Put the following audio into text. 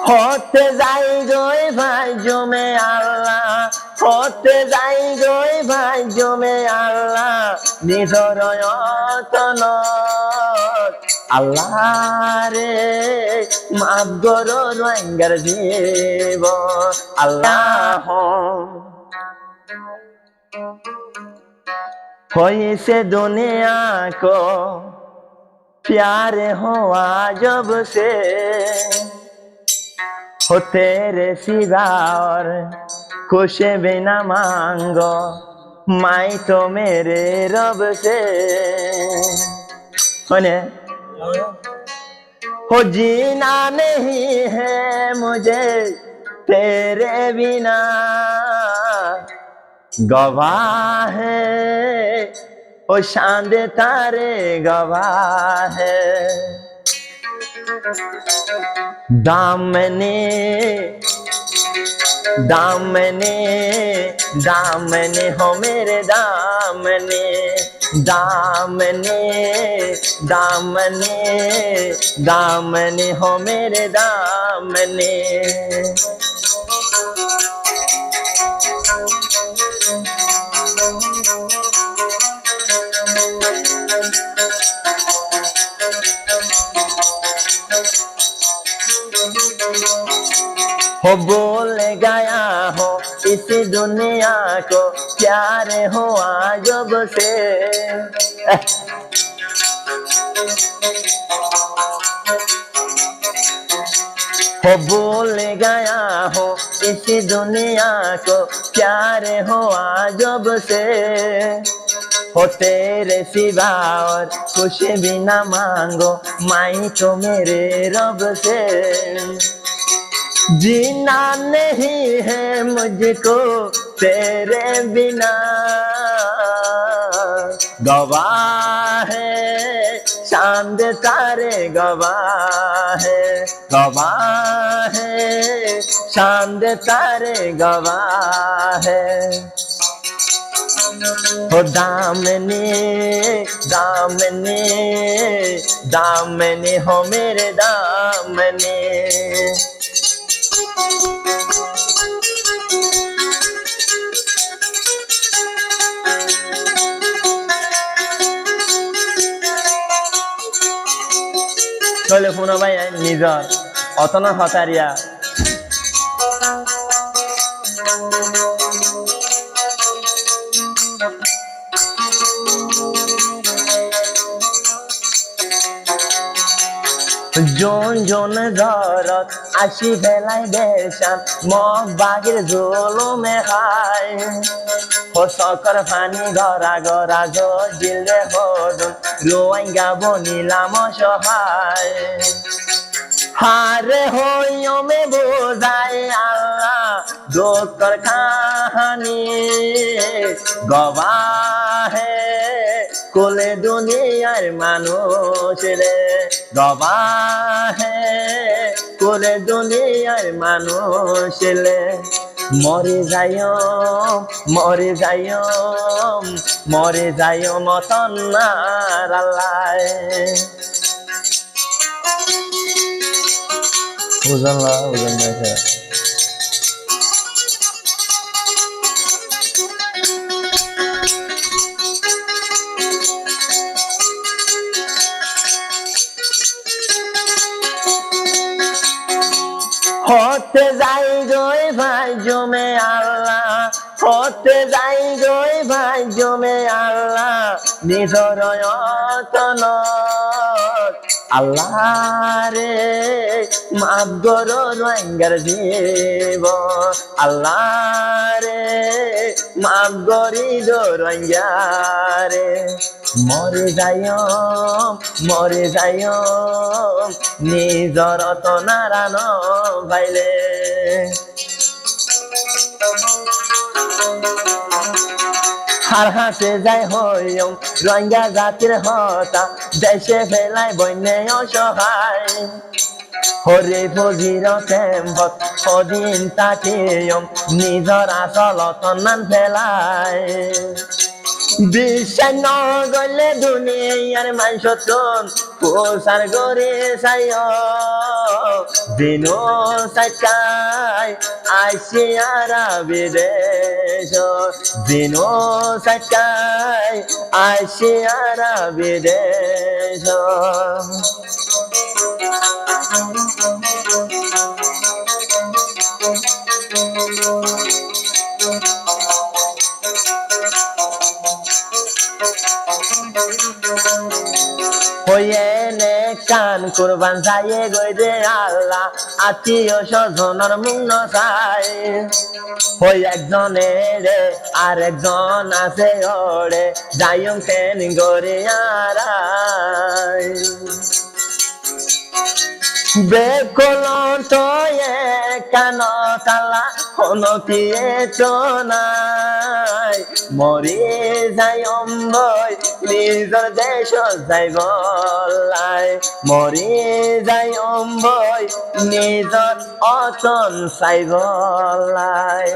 হতে যাই গই ভাই জমে আল্লাহ, হতে যাই গই ভাই জমে আল্লাহ, নিজর যতন আল্লাহ রে মাফ করো রোহিঙ্গার জীব আল্লাহ। হয়েছে দুনিয়া को प्यार हुआ जब से हो तेरे सिवा और कुछ भी न मांगो माई तो मेरे रब से हो जीना नहीं है मुझे तेरे बिना गवाह है ओ चांद तारे गवाह है दामने दामने दामने हो मेरे दामने दामने दामने दामने हो मेरे दामने हो बोल गया हो इस दुनिया को प्यार हुआ जब से हो बोल गया हो इस दुनिया को प्यार हुआ जब से हो तेरे सिवा और कुछ भी न मांगो माई तो मेरे रब से जीना नहीं है मुझको तेरे बिना गवाह है चांद तारे गवाह है चांद तारे गवाह है हो दामने दामने दामने हो मेरे दामने চলে ফোন ভাই নিজর অতন হতারিয়া জন জন ধরত আসি ফেলাই বেশান মগ বাগের জলমে খায় ও সকর ফানি গড়া গড়া জিলে হদন রোয়াইঙ্গা বনিলাম সহায় হারে হইয়মে বোঝায় আল্লাহ দুঃখর কাহানি গবাহে কোলে দুনিয়ার মানুষ রে গবাহে কোলে দুনিয়ার মানুষ রে মরে যাইও মরে যাইও মরে যাইও মতন নার আল্লাহ বুঝলাম বুঝলাম হতে যাই গই ভাই জমে আল্লাহ হতে যাই গই ভাই জমে আল্লাহ নিজর যতন আল্লাহ রে মাফ করো রোহিঙ্গার জীব আল্লাহ রে মাফ করি দো রোহিঙ্গা রে মরে যাইও নিজর তো নারায়ণ ভাইলে হার হাসে যায় হইম রোহিঙ্গা জাতির হতা দেশে ফেলাই বন্যে অসহায় হরে ফজির তেম্বত সদিন তাকিয়ম নিজর আসলত নান ফেলায় বিশ্বাস নগলে দুনিয়ার মানুষ তোন পোষার গরে চাইও দিনো চাইকাই আইসিয়ারা বিদেশ দিনো চাইকাই আইসিয়ারা বিদেশ হইয়েনে কান কুরবান যাইয়ে গই রে আল্লাহ আত্মীয় স্বজনের মুখ চাই হই একজনে রে আর একজন আছে ওরে যাইম কেন গরে আরাই বেকলন তয়ে কান কালা কোনো কিয়ে তো নাই মরি যাই অম্বই নিজর দেশ যাই বলাই মরি যাই অম্বই নিজর অতন চাই বলাই